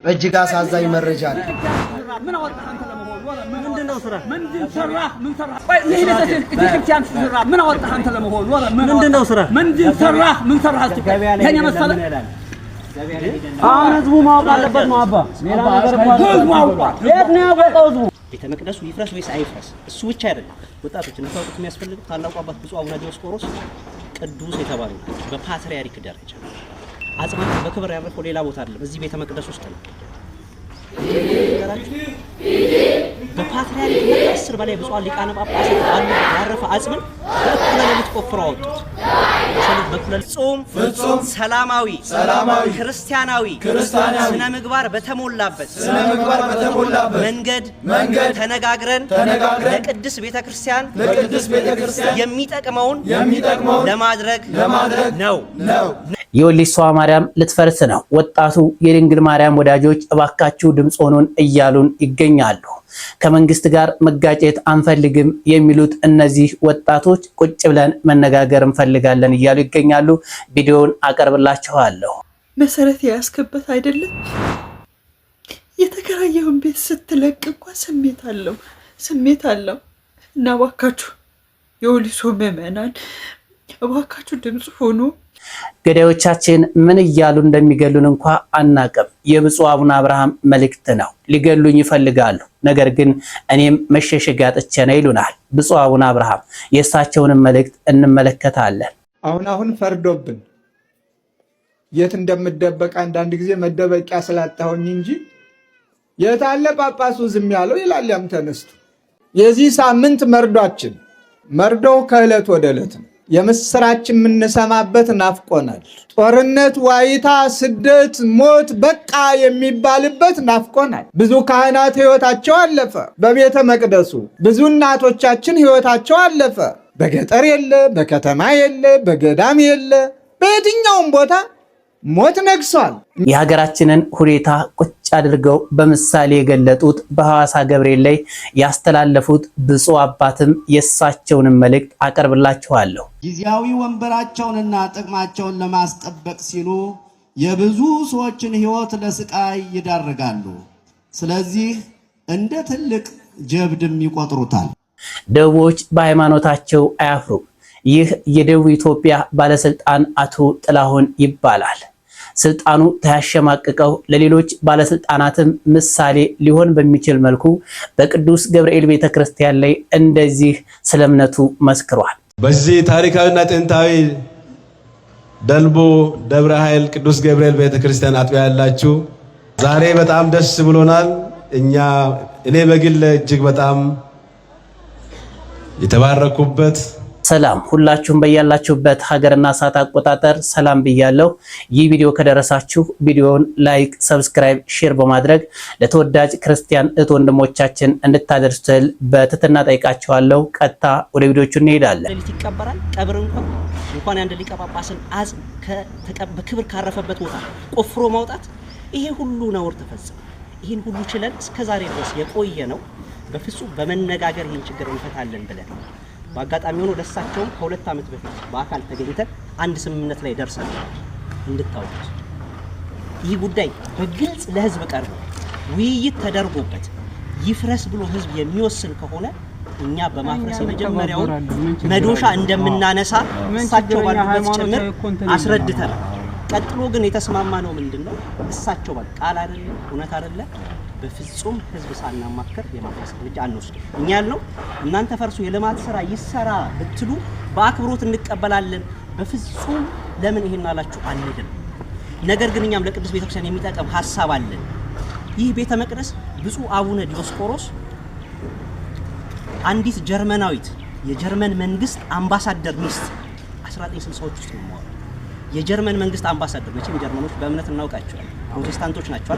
እጅግ አሳዛኝ መረጃ ነው። ምን አወጣህ አንተ ለመሆን ምንድነው ስራ ምንድን ሰራህ ምን ሰራህ ለይለተ ክርስቲያን ስራ ምን አወጣህ አንተ ለመሆን ምንድነው ስራ ምንድን ሰራህ ምን ሰራህ እስቲ ከኔ መሰለ ህዝቡ ማወቅ አለበት ነው አባ ሌላ ነገር ህዝቡ አውቋል የት ነው ያወጣው ህዝቡ ቤተ መቅደሱ ይፍረስ ወይስ አይፍረስ እሱ ብቻ አይደለም ወጣቶች እንታውቁት የሚያስፈልግ ታላቁ አባት ብፁዕ አቡነ ዲዮስቆሮስ ቅዱስ የተባሉ በፓትርያርክ ደረጃ አጽማቸው በክብር ያረፈው ሌላ ቦታ አይደለም እዚህ ቤተ መቅደስ ውስጥ ነው በፓትርያርክ ከ10 በላይ ብፁዓን ሊቃነ ጳጳሳት አሉ ያረፈ አጽምን በእኩለ ሌሊት ቆፍረው አወጡት በእኩለ ፍጹም ሰላማዊ ክርስቲያናዊ ስነ ምግባር በተሞላበት መንገድ ተነጋግረን ለቅድስት ቤተክርስቲያን የሚጠቅመውን ለማድረግ ነው የወሊሶ ማርያም ልትፈርስ ነው ወጣቱ የድንግል ማርያም ወዳጆች እባካችሁ ድምጽ ሆኑን እያሉን ይገኛሉ ከመንግስት ጋር መጋጨት አንፈልግም የሚሉት እነዚህ ወጣቶች ቁጭ ብለን መነጋገር እንፈልጋለን እያሉ ይገኛሉ ቪዲዮውን አቀርብላችኋለሁ መሰረት ያስከበት አይደለም የተከራየውን ቤት ስትለቅ እንኳን ስሜት አለው እና እባካችሁ የወሊሶ ምዕመናን እባካችሁ ድምጽ ሆኑ ገዳዮቻችን ምን እያሉ እንደሚገሉን እንኳን አናቀም የብፁዕ አቡነ አብርሃም መልእክት ነው ሊገሉኝ ይፈልጋሉ ነገር ግን እኔም መሸሸጊያ አጥቼ ነው ይሉናል ብፁዕ አቡነ አብርሃም የእሳቸውን መልእክት እንመለከታለን አሁን ፈርዶብን የት እንደምደበቅ አንዳንድ ጊዜ መደበቂያ ስላጣሁኝ እንጂ የታለ ጳጳሱ ዝም ያለው ይላል ያም ተነስቶ የዚህ ሳምንት መርዶው ከዕለት ወደ ዕለት ነው የምስራችን የምንሰማበት ናፍቆናል ጦርነት ዋይታ ስደት ሞት በቃ የሚባልበት ናፍቆናል ብዙ ካህናት ሕይወታቸው አለፈ በቤተ መቅደሱ ብዙ እናቶቻችን ሕይወታቸው አለፈ በገጠር የለ በከተማ የለ በገዳም የለ በየትኛውም ቦታ ሞት ነግሷል የሀገራችንን ሁኔታ ቁጭ አድርገው በምሳሌ የገለጡት በሐዋሳ ገብርኤል ላይ ያስተላለፉት ብፁዕ አባትም የእሳቸውን መልእክት አቀርብላችኋለሁ ጊዜያዊ ወንበራቸውንና ጥቅማቸውን ለማስጠበቅ ሲሉ የብዙ ሰዎችን ሕይወት ለስቃይ ይዳርጋሉ ስለዚህ እንደ ትልቅ ጀብድም ይቆጥሩታል ደቡቦች በሃይማኖታቸው አያፍሩም ይህ የደቡብ ኢትዮጵያ ባለስልጣን አቶ ጥላሁን ይባላል ስልጣኑ ተያሸማቀቀው ለሌሎች ባለስልጣናትም ምሳሌ ሊሆን በሚችል መልኩ በቅዱስ ገብርኤል ቤተክርስቲያን ላይ እንደዚህ ስለምነቱ መስክሯል በዚህ ታሪካዊና ጥንታዊ ደልቦ ደብረ ኃይል ቅዱስ ገብርኤል ቤተክርስቲያን አጥቢያ ያላችሁ ዛሬ በጣም ደስ ብሎናል እኔ በግል እጅግ በጣም የተባረኩበት ሰላም ሁላችሁም በያላችሁበት ሀገርና ሰዓት አቆጣጠር ሰላም ብያለሁ ይህ ቪዲዮ ከደረሳችሁ ቪዲዮውን ላይክ ሰብስክራይብ ሼር በማድረግ ለተወዳጅ ክርስቲያን እህት ወንድሞቻችን እንድታደርሱት በትህትና ጠይቃችኋለሁ ቀጥታ ወደ ቪዲዮቹ እንሄዳለን ሌሊት ይቀበራል ቀብር እንኳን አንድ ሊቀ ጳጳስን አጽም በክብር ካረፈበት ቦታ ቆፍሮ ማውጣት ይሄ ሁሉ ነውር ተፈጸመ ይሄን ሁሉ ችለን እስከዛሬ ድረስ የቆየ ነው በፍጹም በመነጋገር ይሄን ችግር እንፈታለን ብለን በአጋጣሚ ሆኖ ደሳቸውም ከ2 ዓመት በፊት በአካል ተገኝተን አንድ ስምምነት ላይ ደርሰናል እንድታውቁት ይህ ጉዳይ በግልጽ ለህዝብ ቀርቦ ውይይት ተደርጎበት ይፍረስ ብሎ ህዝብ የሚወስን ከሆነ እኛ በማፍረስ የመጀመሪያው መዶሻ እንደምናነሳ እሳቸው ባሉበት ጭምር አስረድተናል ቀጥሎ ግን የተስማማነው ምንድነው እሳቸው ቃል አይደለም እውነት አይደለም በፍጹም ህዝብ ሳናማከር የማፍረስ እርምጃ አንወስድም እኛ ያልነው እናንተ ፈርሱ የልማት ስራ ይሰራ ብትሉ በአክብሮት እንቀበላለን በፍጹም ለምን ይሄን አላችሁ አንልም ነገር ግን እኛም ለቅዱስ ቤተክርስቲያን የሚጠቅም ሐሳብ አለን ይህ ቤተ መቅደስ ብፁዕ አቡነ ዲዮስቆሮስ አንዲት ጀርመናዊት የጀርመን መንግስት አምባሳደር ሚስት 1960ዎች ውስጥ ነው የጀርመን መንግስት አምባሳደር መቼም ጀርመኖች በእምነት እናውቃቸዋለን ፕሮቴስታንቶች ናቸው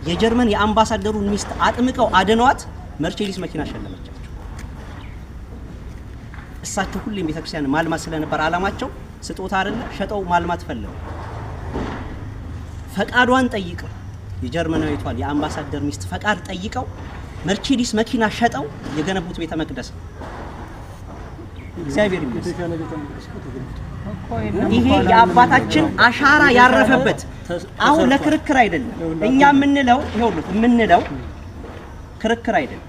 የጀርመን የአምባሳደሩን ሚስት አጥምቀው አደኗት መርሴዲስ መኪና ሸለመቻቸው እሳቸው ሁሌም ቤተክርስቲያን ማልማት ስለነበር አላማቸው ስጦታ አይደለ ሸጠው ማልማት ፈለጉ ፈቃዷን ጠይቀው የጀርመናዊቷን የአምባሳደር ሚስት ፈቃድ ጠይቀው መርሴዲስ መኪና ሸጠው የገነቡት ቤተ መቅደስ እግዚአብሔር ይመስገን። ይሄ የአባታችን አሻራ ያረፈበት አሁን ለክርክር አይደለም። እኛ የምንለው ክርክር አይደለም።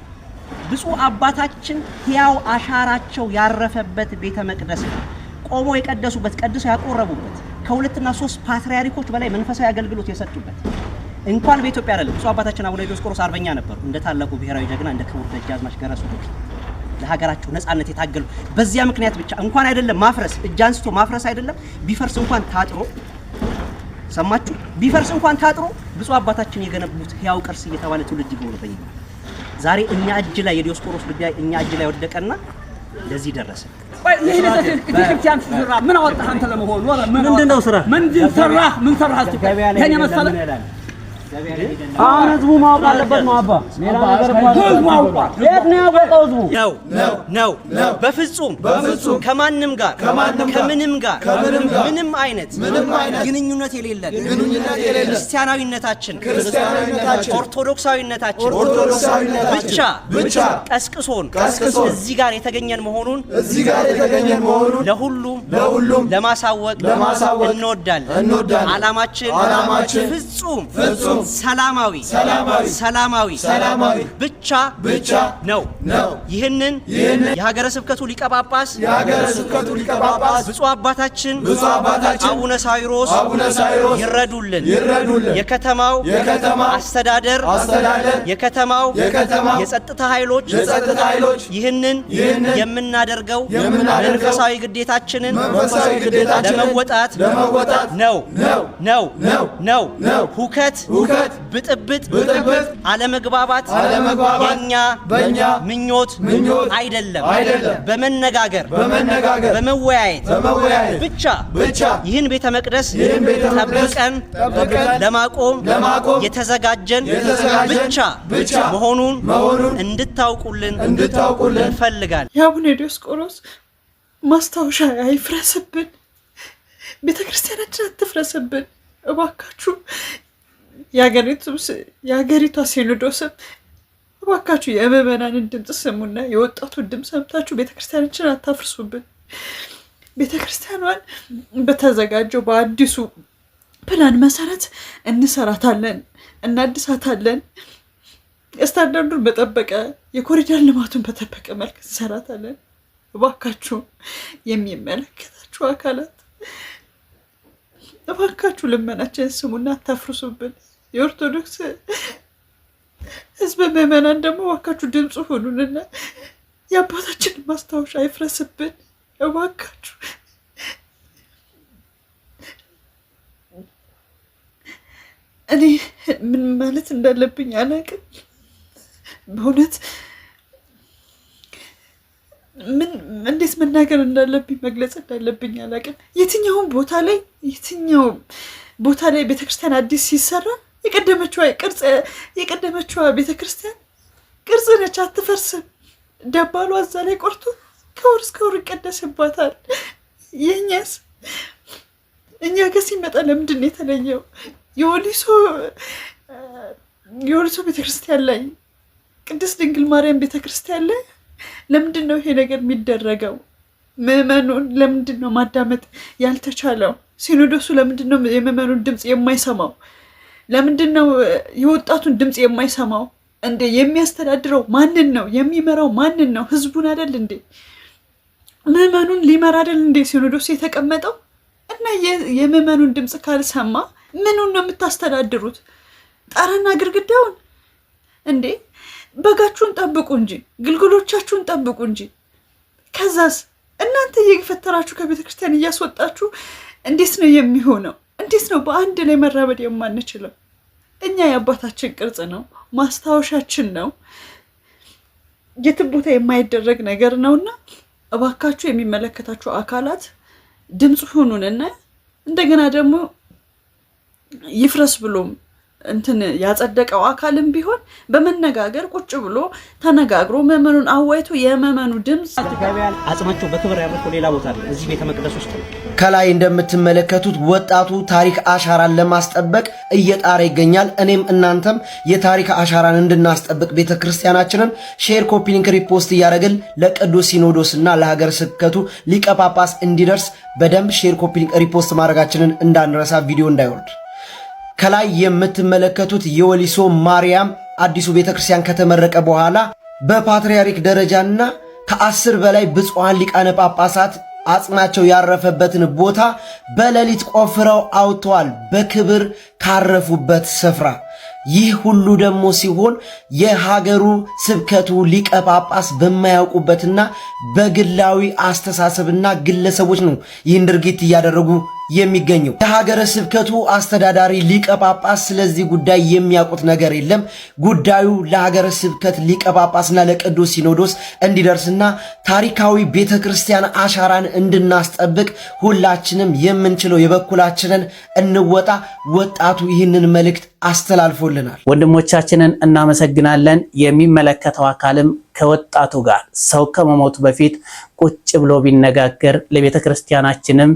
ብፁዕ አባታችን ሕያው አሻራቸው ያረፈበት ቤተ መቅደስ ነው። ቆሞ የቀደሱበት ቀድሰው ያቆረቡበት ከ2 እና 3 ፓትርያርኮች በላይ መንፈሳዊ አገልግሎት የሰጡበት እንኳን በኢትዮጵያ አይደለም። ብፁዕ አባታችን አቡነ ዲዮስቆሮስ አርበኛ ነበሩ። እንደ ታላቁ ብሔራዊ ጀግና እንደ ክቡር ደጃዝማች ገረሱ ለሀገራቸው ነጻነት የታገሉ በዚያ ምክንያት ብቻ እንኳን አይደለም ማፍረስ እጅ አንስቶ ማፍረስ አይደለም ቢፈርስ እንኳን ታጥሮ ሰማችሁ ቢፈርስ እንኳን ታጥሮ ብፁዕ አባታችን የገነቡት ሕያው ቅርስ እየተባለ ትውልድ ይጎበኝ። ዛሬ እኛ እጅ ላይ የዲዮስቆሮስ ጉዳይ እኛ እጅ ላይ ወደቀና ለዚህ ደረሰ። ቤተክርስቲያን ስራ ምን አወጣህ አንተ ለመሆኑ? ምንድነው ስራ? ምንድን ሰራህ? ምን ሰራህ? ከኛ መሰለ አሁን ህዝቡ ማወቅ አለበት ነው አባ። ሌላ ነገር ህዝቡ አውቋል። የት ነው ያወቀው ህዝቡ? ነው በፍጹም ከማንም ጋር ከምንም ጋር ምንም አይነት ግንኙነት የሌለን ክርስቲያናዊነታችን ኦርቶዶክሳዊነታችን ብቻ ቀስቅሶን እዚህ ጋር የተገኘን መሆኑን ለሁሉም ለማሳወቅ እንወዳለን። ዓላማችን ፍጹም ሰላማዊ ብቻ ነው። ይህንን የሀገረ ስብከቱ ሊቀ ጳጳስ ብፁዕ አባታችን አቡነ ሳይሮስ ይረዱልን። የከተማው አስተዳደር የከተማው የጸጥታ ኃይሎች ይህንን የምናደርገው መንፈሳዊ ግዴታችንን ለመወጣት ነው። ሁከት ብጥብጥ አለመግባባት የኛ ምኞት አይደለም። በመነጋገር በመወያየት ብቻ ይህን ቤተ መቅደስ ጠብቀን ለማቆም የተዘጋጀን ብቻ መሆኑን እንድታውቁልን እንፈልጋለን። የአቡነ ዲዮስቆሮስ ማስታወሻ አይፍረስብን፣ ቤተክርስቲያናችን አትፍረስብን እባካችሁ። የሀገሪቷ ሲኖዶስም እባካችሁ የምዕመናንን ድምፅ ስሙና የወጣቱን ድምፅ ሰምታችሁ ቤተክርስቲያናችን አታፍርሱብን። ቤተክርስቲያኗን በተዘጋጀው በአዲሱ ፕላን መሰረት እንሰራታለን፣ እናድሳታለን። ስታንዳርዱን በጠበቀ የኮሪደር ልማቱን በጠበቀ መልክ እንሰራታለን። እባካችሁ የሚመለከታችሁ አካላት እባካችሁ ልመናችን ስሙና አታፍርሱብን። የኦርቶዶክስ ህዝብ ምዕመናን ደግሞ እባካችሁ ድምፁ ሁኑንና የአባታችን ማስታወሻ አይፍረስብን እባካችሁ። እኔ ምን ማለት እንዳለብኝ አላውቅም በእውነት እንዴት መናገር እንዳለብኝ መግለጽ እንዳለብኝ አላውቅም። የትኛው ቦታ ላይ ቤተክርስቲያን አዲስ ሲሰራ የቀደመችዋ ቤተክርስቲያን ቅርጽ ነች፣ አትፈርስም። ደባሏ እዛ ላይ ቆርቶ ከወር እስከ ወር ይቀደስባታል። እኛ ጋር ሲመጣ ለምንድን ነው የተለየው? የወሊሶ ቤተክርስቲያን ላይ ቅድስት ድንግል ማርያም ቤተክርስቲያን ላይ ለምንድን ነው ይሄ ነገር የሚደረገው? ምዕመኑን ለምንድን ነው ማዳመጥ ያልተቻለው? ሲኖዶሱ ለምንድን ነው የምዕመኑን ድምፅ የማይሰማው? ለምንድን ነው የወጣቱን ድምፅ የማይሰማው? እንዴ የሚያስተዳድረው ማንን ነው? የሚመራው ማንን ነው? ህዝቡን አይደል እንዴ? ምዕመኑን ሊመራ አይደል እንዴ ሲኖዶሱ የተቀመጠው? እና የምዕመኑን ድምፅ ካልሰማ ምኑን ነው የምታስተዳድሩት? ጣራና ግድግዳውን እንዴ? በጋችሁን ጠብቁ እንጂ ግልገሎቻችሁን ጠብቁ እንጂ። ከዛስ እናንተ እየፈተራችሁ ከቤተ ክርስቲያን እያስወጣችሁ እንዴት ነው የሚሆነው? እንዴት ነው በአንድ ላይ መራመድ የማንችለው? እኛ የአባታችን ቅርጽ ነው፣ ማስታወሻችን ነው፣ የትም ቦታ የማይደረግ ነገር ነውና እባካችሁ የሚመለከታችሁ አካላት ድምፅ ሁኑንና እንደገና ደግሞ ይፍረስ ብሎም እንትን ያጸደቀው አካልም ቢሆን በመነጋገር ቁጭ ብሎ ተነጋግሮ መመኑን አዋይቶ የመመኑ ድምጽ አጽማቸው በክብር ያረፈው ሌላ ቦታ አለ እዚህ ቤተ መቅደስ ውስጥ ነው። ከላይ እንደምትመለከቱት ወጣቱ ታሪክ አሻራን ለማስጠበቅ እየጣረ ይገኛል። እኔም እናንተም የታሪክ አሻራን እንድናስጠብቅ ቤተክርስቲያናችንን ሼር፣ ኮፒ ሊንክ፣ ሪፖስት እያደረግን ለቅዱስ ሲኖዶስና ለሀገረ ስብከቱ ሊቀ ጳጳስ እንዲደርስ በደንብ ሼር፣ ኮፒ ሊንክ፣ ሪፖስት ማድረጋችንን እንዳንረሳ፣ ቪዲዮ እንዳይወርድ። ከላይ የምትመለከቱት የወሊሶ ማርያም አዲሱ ቤተክርስቲያን ከተመረቀ በኋላ በፓትርያርክ ደረጃና ከ10 በላይ ብፁዓን ሊቃነ ጳጳሳት አጽማቸው ያረፈበትን ቦታ በሌሊት ቆፍረው አውጥተዋል፣ በክብር ካረፉበት ስፍራ። ይህ ሁሉ ደግሞ ሲሆን የሀገሩ ስብከቱ ሊቀ ጳጳስ በማያውቁበትና በግላዊ አስተሳሰብና ግለሰቦች ነው ይህን ድርጊት እያደረጉ የሚገኘው። የሀገረ ስብከቱ አስተዳዳሪ ሊቀ ጳጳስ ስለዚህ ጉዳይ የሚያውቁት ነገር የለም። ጉዳዩ ለሀገረ ስብከት ሊቀ ጳጳስና ለቅዱስ ሲኖዶስ እንዲደርስና ታሪካዊ ቤተክርስቲያን አሻራን እንድናስጠብቅ ሁላችንም የምንችለው የበኩላችንን እንወጣ። ወጣቱ ይህንን መልእክት አስተላልፎልናል። ወንድሞቻችንን እናመሰግናለን። የሚመለከተው አካልም ከወጣቱ ጋር ሰው ከመሞቱ በፊት ቁጭ ብሎ ቢነጋገር ለቤተ ክርስቲያናችንም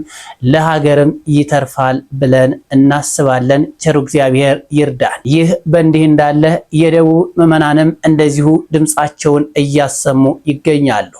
ለሀገርም ይተርፋል ብለን እናስባለን። ቸሩ እግዚአብሔር ይርዳን። ይህ በእንዲህ እንዳለ የደቡብ ምዕመናንም እንደዚሁ ድምፃቸውን እያሰሙ ይገኛሉ።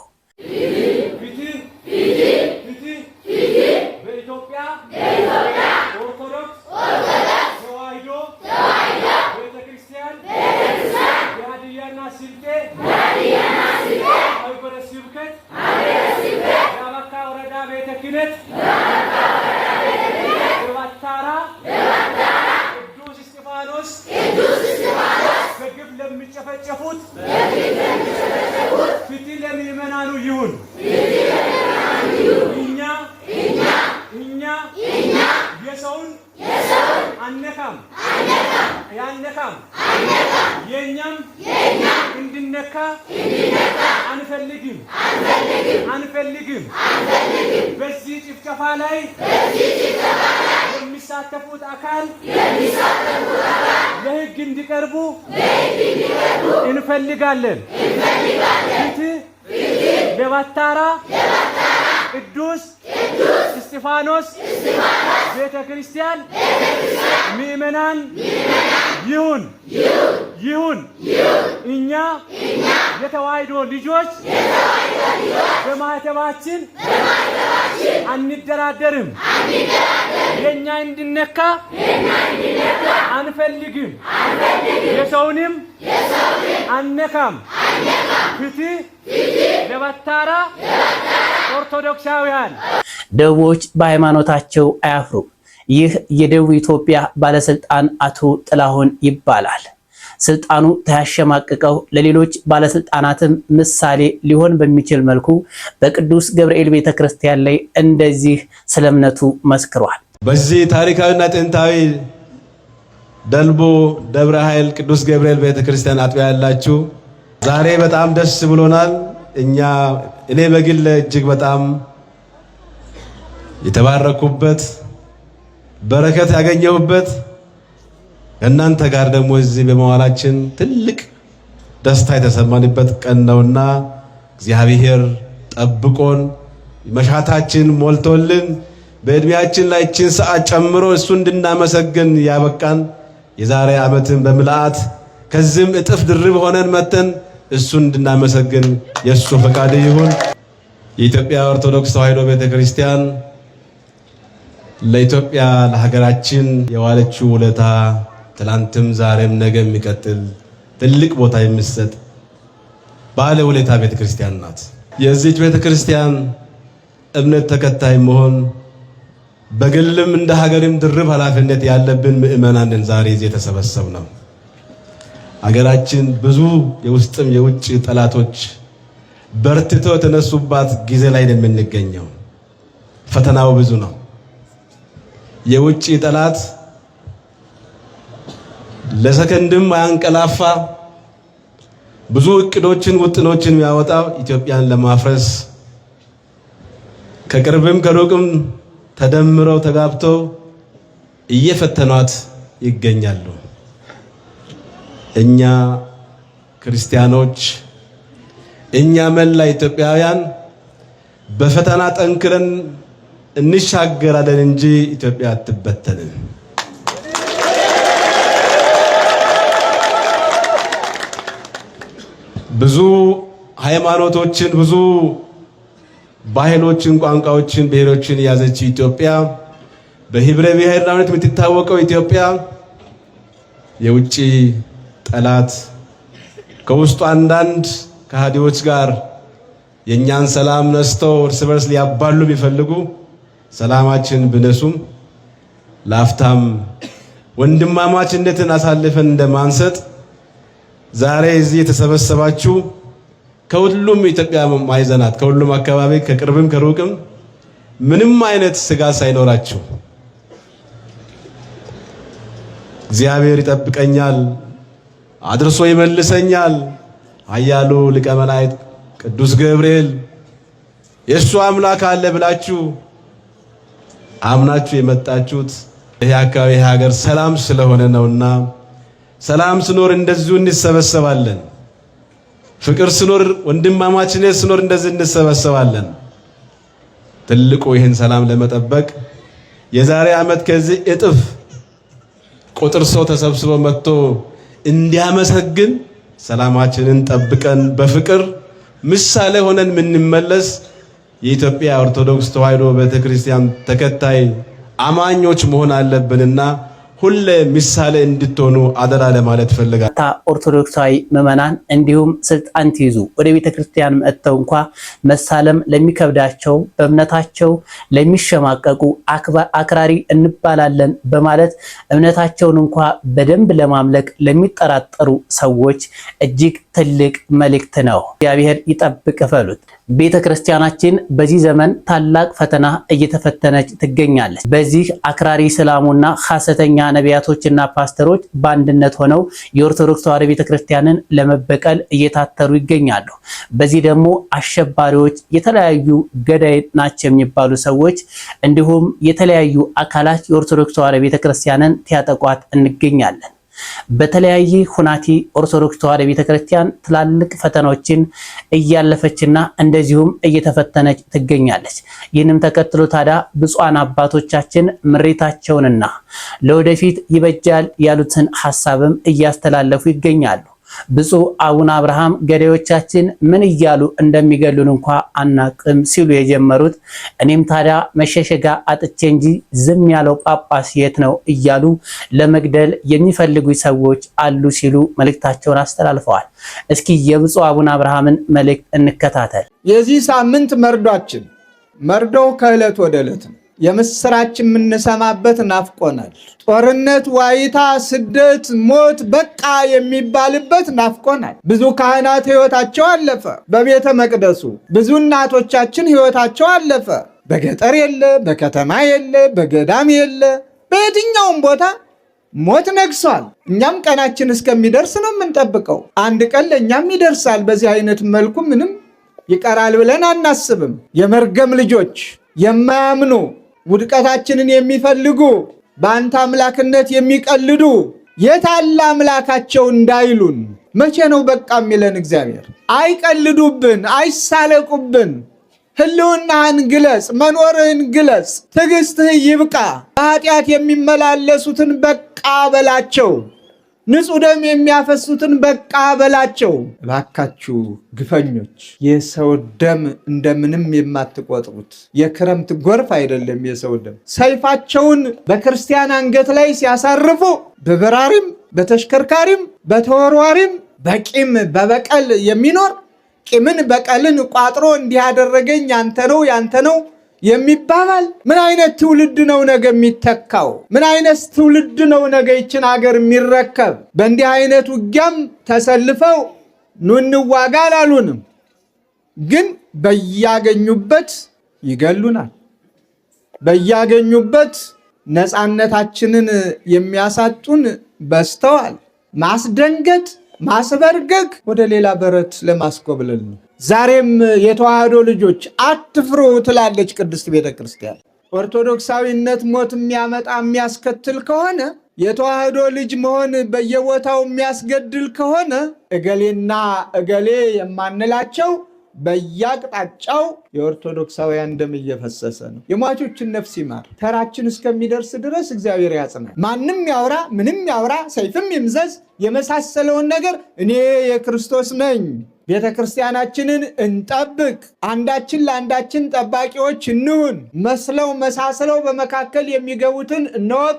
አንፈልግም በዚህ ጭፍጨፋ ላይ የሚሳተፉት አካል ለሕግ እንዲቀርቡ እንፈልጋለን። ፍትህ ለባታራ ቅዱስ እስጢፋኖስ ቤተ ክርስቲያን ምእመናን ይሁን። እኛ የተዋሕዶ ልጆች በማህተባችን አንደራደርም። የኛ እንድነካ አንፈልግም። የሰውንም አንነካም። ፍትህ ለባታራ ኦርቶዶክሳውያን። ደቡቦች በሃይማኖታቸው አያፍሩም። ይህ የደቡብ ኢትዮጵያ ባለስልጣን አቶ ጥላሁን ይባላል። ስልጣኑ ተያሸማቀቀው ለሌሎች ባለስልጣናትም ምሳሌ ሊሆን በሚችል መልኩ በቅዱስ ገብርኤል ቤተክርስቲያን ላይ እንደዚህ ስለ እምነቱ መስክሯል። በዚህ ታሪካዊና ጥንታዊ ደልቦ ደብረ ኃይል ቅዱስ ገብርኤል ቤተክርስቲያን አጥቢያ ያላችሁ ዛሬ በጣም ደስ ብሎናል። እኔ በግል እጅግ በጣም የተባረኩበት በረከት ያገኘሁበት እናንተ ጋር ደግሞ እዚህ በመዋላችን ትልቅ ደስታ የተሰማንበት ቀን ነውና እግዚአብሔር ጠብቆን መሻታችን ሞልቶልን በእድሜያችን ላይ እችን ሰዓት ጨምሮ እሱ እንድናመሰግን ያበቃን የዛሬ ዓመትን በምልአት ከዚህም እጥፍ ድርብ ሆነን መተን እሱን እንድናመሰግን የእሱ ፈቃድ ይሁን። የኢትዮጵያ ኦርቶዶክስ ተዋሕዶ ቤተክርስቲያን ለኢትዮጵያ ለሀገራችን የዋለችው ውለታ ትላንትም ዛሬም ነገ የሚቀጥል ትልቅ ቦታ የሚሰጥ ባለ ውለታ ቤተክርስቲያን ናት። የዚህች ቤተክርስቲያን እምነት ተከታይ መሆን በግልም እንደ ሀገርም ድርብ ኃላፊነት ያለብን ምእመናንን ዛሬ እዚህ የተሰበሰብነው ሀገራችን ብዙ የውስጥም የውጭ ጠላቶች በርትተው የተነሱባት ጊዜ ላይ ነው የምንገኘው። ፈተናው ብዙ ነው። የውጭ ጠላት ለሰከንድም አያንቀላፋ ብዙ እቅዶችን ውጥኖችን የሚያወጣው ኢትዮጵያን ለማፍረስ ከቅርብም ከሩቅም ተደምረው ተጋብተው እየፈተኗት ይገኛሉ። እኛ ክርስቲያኖች እኛ መላ ኢትዮጵያውያን በፈተና ጠንክረን እንሻገራለን እንጂ ኢትዮጵያ አትበተንም። ብዙ ሃይማኖቶችን፣ ብዙ ባህሎችን፣ ቋንቋዎችን፣ ብሔሮችን የያዘች ኢትዮጵያ፣ በህብረ ብሔራዊነት የምትታወቀው ኢትዮጵያ የውጭ ጠላት ከውስጡ አንዳንድ ከሃዲዎች ጋር የኛን ሰላም ነስተው እርስ በርስ ሊያባሉ ቢፈልጉ ሰላማችን ብነሱም ላፍታም ወንድማማችነትን አሳልፈን እንደማንሰጥ ዛሬ እዚህ የተሰበሰባችሁ ከሁሉም ኢትዮጵያ ማዕዘናት ከሁሉም አካባቢ ከቅርብም ከሩቅም ምንም አይነት ስጋት ሳይኖራችሁ እግዚአብሔር ይጠብቀኛል፣ አድርሶ ይመልሰኛል ኃያሉ ሊቀ መላእክት ቅዱስ ገብርኤል የእሱ አምላክ አለ ብላችሁ አምናችሁ የመጣችሁት ይሄ አካባቢ ሀገር ሰላም ስለሆነ ነውና ሰላም ስኖር እንደዚሁ እንሰበሰባለን። ፍቅር ስኖር ወንድማማችነት ስኖር እንደዚህ እንሰበሰባለን። ትልቁ ይህን ሰላም ለመጠበቅ የዛሬ ዓመት ከዚህ እጥፍ ቁጥር ሰው ተሰብስቦ መጥቶ እንዲያመሰግን ሰላማችንን ጠብቀን በፍቅር ምሳሌ ሆነን የምንመለስ የኢትዮጵያ ኦርቶዶክስ ተዋሕዶ ቤተክርስቲያን ተከታይ አማኞች መሆን አለብንና ሁሌ ምሳሌ እንድትሆኑ አደራ ለማለት ፈልጋለሁ። ኦርቶዶክሳዊ ምዕመናን እንዲሁም ስልጣን ትይዙ ወደ ቤተክርስቲያን መጥተው እንኳ መሳለም ለሚከብዳቸው በእምነታቸው ለሚሸማቀቁ አክራሪ እንባላለን በማለት እምነታቸውን እንኳ በደንብ ለማምለክ ለሚጠራጠሩ ሰዎች እጅግ ትልቅ መልእክት ነው። እግዚአብሔር ይጠብቅ ፈሉት። ቤተክርስቲያናችን በዚህ ዘመን ታላቅ ፈተና እየተፈተነች ትገኛለች። በዚህ አክራሪ እስላሙና ሐሰተኛ ነቢያቶችና ፓስተሮች በአንድነት ሆነው የኦርቶዶክስ ተዋሕዶ ቤተክርስቲያንን ለመበቀል እየታተሩ ይገኛሉ። በዚህ ደግሞ አሸባሪዎች፣ የተለያዩ ገዳይ ናቸው የሚባሉ ሰዎች እንዲሁም የተለያዩ አካላት የኦርቶዶክስ ተዋሕዶ ቤተክርስቲያንን ሲያጠቋት እንገኛለን። በተለያየ ሁናቲ ኦርቶዶክስ ተዋሕዶ ቤተክርስቲያን ትላልቅ ፈተናዎችን እያለፈችና እንደዚሁም እየተፈተነች ትገኛለች። ይህንም ተከትሎ ታዲያ ብፁዓን አባቶቻችን ምሬታቸውንና ለወደፊት ይበጃል ያሉትን ሐሳብም እያስተላለፉ ይገኛሉ። ብፁዕ አቡነ አብርሃም ገዳዮቻችን ምን እያሉ እንደሚገሉን እንኳ አናቅም ሲሉ የጀመሩት እኔም ታዲያ መሸሸጋ አጥቼ እንጂ ዝም ያለው ጳጳስ የት ነው እያሉ ለመግደል የሚፈልጉ ሰዎች አሉ ሲሉ መልእክታቸውን አስተላልፈዋል። እስኪ የብፁዕ አቡነ አብርሃምን መልእክት እንከታተል። የዚህ ሳምንት መርዶው ከዕለት ወደ ዕለት ነው። የምስራችን የምንሰማበት ናፍቆናል። ጦርነት፣ ዋይታ፣ ስደት፣ ሞት በቃ የሚባልበት ናፍቆናል። ብዙ ካህናት ሕይወታቸው አለፈ በቤተ መቅደሱ። ብዙ እናቶቻችን ሕይወታቸው አለፈ። በገጠር የለ፣ በከተማ የለ፣ በገዳም የለ፣ በየትኛውም ቦታ ሞት ነግሷል። እኛም ቀናችን እስከሚደርስ ነው የምንጠብቀው። አንድ ቀን ለእኛም ይደርሳል። በዚህ አይነት መልኩ ምንም ይቀራል ብለን አናስብም። የመርገም ልጆች የማያምኑ ውድቀታችንን የሚፈልጉ በአንተ አምላክነት የሚቀልዱ የታለ አምላካቸው እንዳይሉን መቼ ነው በቃ የሚለን እግዚአብሔር? አይቀልዱብን፣ አይሳለቁብን። ህልውናህን ግለጽ፣ መኖርህን ግለጽ፣ ትዕግስትህ ይብቃ። በኃጢአት የሚመላለሱትን በቃ በላቸው፣ ንጹሕ ደም የሚያፈሱትን በቃ በላቸው። እባካችሁ ግፈኞች፣ የሰው ደም እንደምንም የማትቆጥሩት የክረምት ጎርፍ አይደለም። የሰው ደም ሰይፋቸውን በክርስቲያን አንገት ላይ ሲያሳርፉ በበራሪም በተሽከርካሪም በተወርዋሪም በቂም በበቀል የሚኖር ቂምን በቀልን ቋጥሮ እንዲህ ያደረገኝ ያንተ ነው ያንተ ነው የሚባባል ምን አይነት ትውልድ ነው ነገ የሚተካው? ምን አይነት ትውልድ ነው ነገ ይችን ሀገር የሚረከብ? በእንዲህ አይነት ውጊያም ተሰልፈው ኑ እንዋጋ አላሉንም፣ ግን በያገኙበት ይገሉናል። በያገኙበት ነፃነታችንን የሚያሳጡን በስተዋል። ማስደንገጥ፣ ማስበርገግ ወደ ሌላ በረት ለማስኮብለል ነው። ዛሬም የተዋህዶ ልጆች አትፍሩ ትላለች ቅድስት ቤተ ክርስቲያን። ኦርቶዶክሳዊነት ሞት የሚያመጣ የሚያስከትል ከሆነ የተዋህዶ ልጅ መሆን በየቦታው የሚያስገድል ከሆነ እገሌና እገሌ የማንላቸው በየአቅጣጫው የኦርቶዶክሳውያን ደም እየፈሰሰ ነው። የሟቾችን ነፍስ ይማር። ተራችን እስከሚደርስ ድረስ እግዚአብሔር ያጽናል። ማንም ያውራ ምንም ያውራ፣ ሰይፍም ይምዘዝ የመሳሰለውን ነገር እኔ የክርስቶስ ነኝ፣ ቤተ ክርስቲያናችንን እንጠብቅ፣ አንዳችን ለአንዳችን ጠባቂዎች እንሁን፣ መስለው መሳስለው በመካከል የሚገቡትን እንወቅ።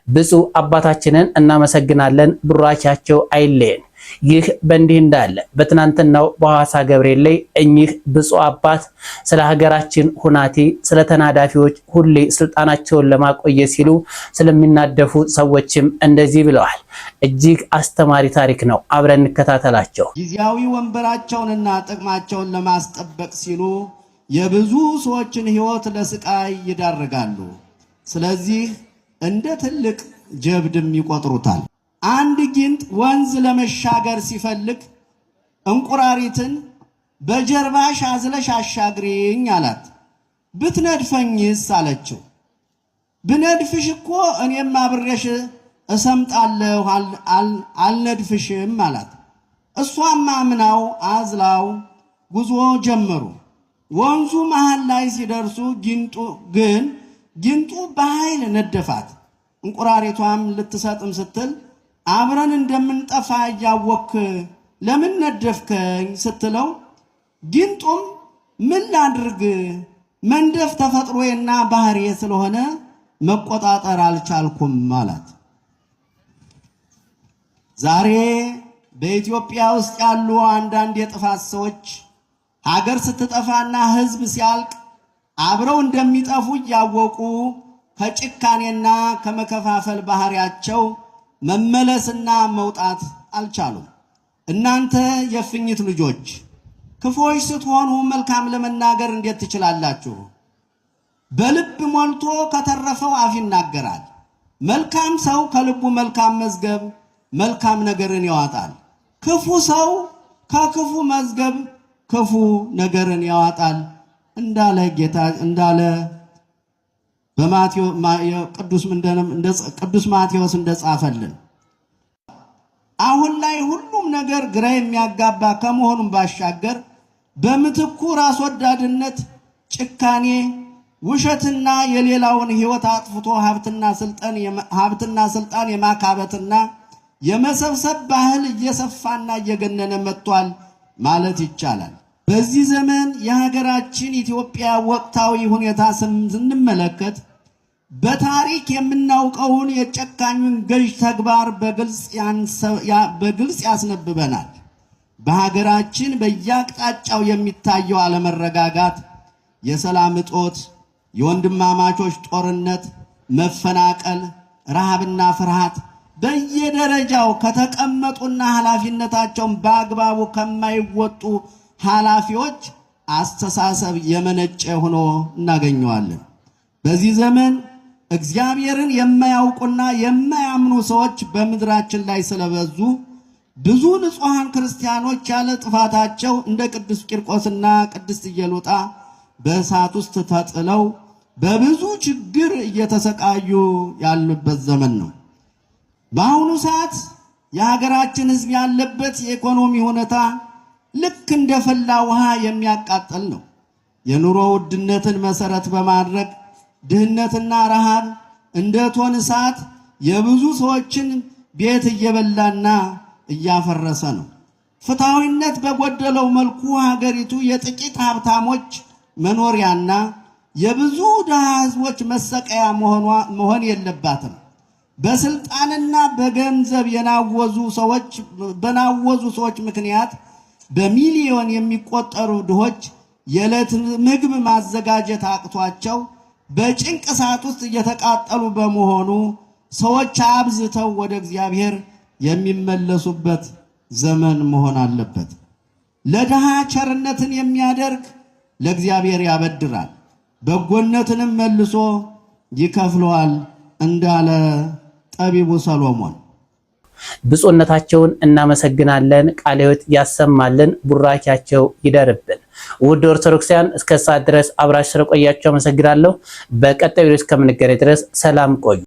ብፁዕ አባታችንን እናመሰግናለን። ቡራኪያቸው አይለየን። ይህ በእንዲህ እንዳለ በትናንትናው በሐዋሳ ገብርኤል ላይ እኚህ ብፁዕ አባት ስለ ሀገራችን ሁናቴ፣ ስለ ተናዳፊዎች ሁሌ ስልጣናቸውን ለማቆየት ሲሉ ስለሚናደፉ ሰዎችም እንደዚህ ብለዋል። እጅግ አስተማሪ ታሪክ ነው። አብረን እንከታተላቸው። ጊዜያዊ ወንበራቸውንና ጥቅማቸውን ለማስጠበቅ ሲሉ የብዙ ሰዎችን ሕይወት ለስቃይ ይዳርጋሉ። ስለዚህ እንደ ትልቅ ጀብድም ይቆጥሩታል። አንድ ጊንጥ ወንዝ ለመሻገር ሲፈልግ እንቁራሪትን በጀርባሽ አዝለሽ አሻግሪኝ አላት። ብትነድፈኝስ አለችው። ብነድፍሽ እኮ እኔም አብሬሽ እሰምጣለሁ አልነድፍሽም አላት። እሷም አምናው አዝላው ጉዞ ጀመሩ። ወንዙ መሃል ላይ ሲደርሱ ጊንጡ በኃይል ነደፋት። እንቁራሪቷም ልትሰጥም ስትል አብረን እንደምንጠፋ እያወክ ለምን ነደፍከኝ ስትለው ጊንጡም ምን ላድርግ መንደፍ ተፈጥሮዬና ባህሪዬ ስለሆነ መቆጣጠር አልቻልኩም አላት። ዛሬ በኢትዮጵያ ውስጥ ያሉ አንዳንድ የጥፋት ሰዎች ሀገር ስትጠፋና ሕዝብ ሲያልቅ አብረው እንደሚጠፉ እያወቁ ከጭካኔና ከመከፋፈል ባህሪያቸው መመለስና መውጣት አልቻሉም። እናንተ የፍኝት ልጆች ክፎች ስትሆኑ መልካም ለመናገር እንዴት ትችላላችሁ? በልብ ሞልቶ ከተረፈው አፍ ይናገራል። መልካም ሰው ከልቡ መልካም መዝገብ መልካም ነገርን ያወጣል። ክፉ ሰው ከክፉ መዝገብ ክፉ ነገርን ያወጣል እንዳለ ቅዱስ ማቴዎስ እንደጻፈልን። አሁን ላይ ሁሉም ነገር ግራ የሚያጋባ ከመሆኑም ባሻገር በምትኩ ራስ ወዳድነት፣ ጭካኔ፣ ውሸትና የሌላውን ሕይወት አጥፍቶ ሀብትና ስልጣን የማካበትና የመሰብሰብ ባህል እየሰፋና እየገነነ መጥቷል ማለት ይቻላል። በዚህ ዘመን የሀገራችን ኢትዮጵያ ወቅታዊ ሁኔታ ስንመለከት በታሪክ የምናውቀውን የጨካኙን ገዥ ተግባር በግልጽ ያስነብበናል። በሀገራችን በየአቅጣጫው የሚታየው አለመረጋጋት፣ የሰላም እጦት፣ የወንድማማቾች ጦርነት፣ መፈናቀል፣ ረሃብና ፍርሃት በየደረጃው ከተቀመጡና ኃላፊነታቸውን በአግባቡ ከማይወጡ ኃላፊዎች አስተሳሰብ የመነጨ ሆኖ እናገኘዋለን። በዚህ ዘመን እግዚአብሔርን የማያውቁና የማያምኑ ሰዎች በምድራችን ላይ ስለበዙ ብዙ ንጹሐን ክርስቲያኖች ያለ ጥፋታቸው እንደ ቅዱስ ቂርቆስና ቅድስት ኢየሉጣ በእሳት ውስጥ ተጥለው በብዙ ችግር እየተሰቃዩ ያሉበት ዘመን ነው። በአሁኑ ሰዓት የሀገራችን ሕዝብ ያለበት የኢኮኖሚ ሁኔታ ልክ እንደ ፈላ ውሃ የሚያቃጥል ነው። የኑሮ ውድነትን መሰረት በማድረግ ድህነትና ረሃብ እንደ እቶን እሳት የብዙ ሰዎችን ቤት እየበላና እያፈረሰ ነው። ፍትሐዊነት በጎደለው መልኩ ሀገሪቱ የጥቂት ሀብታሞች መኖሪያና የብዙ ድሃ ህዝቦች መሰቀያ መሆን የለባትም። በስልጣንና በገንዘብ በናወዙ ሰዎች ምክንያት በሚሊዮን የሚቆጠሩ ድሆች የዕለት ምግብ ማዘጋጀት አቅቷቸው በጭንቅ እሳት ውስጥ እየተቃጠሉ በመሆኑ ሰዎች አብዝተው ወደ እግዚአብሔር የሚመለሱበት ዘመን መሆን አለበት። ለድሃ ቸርነትን የሚያደርግ ለእግዚአብሔር ያበድራል፣ በጎነትንም መልሶ ይከፍለዋል እንዳለ ጠቢቡ ሰሎሞን። ብፁዕነታቸውን እናመሰግናለን። ቃለ ሕይወት ያሰማልን፣ ቡራኪያቸው ይደርብን። ውድ ኦርቶዶክሳውያን እስከ ሰዓት ድረስ አብራችሁ ስለቆያችሁ አመሰግናለሁ። በቀጣዩ እስከምንገናኝ ድረስ ሰላም ቆዩ።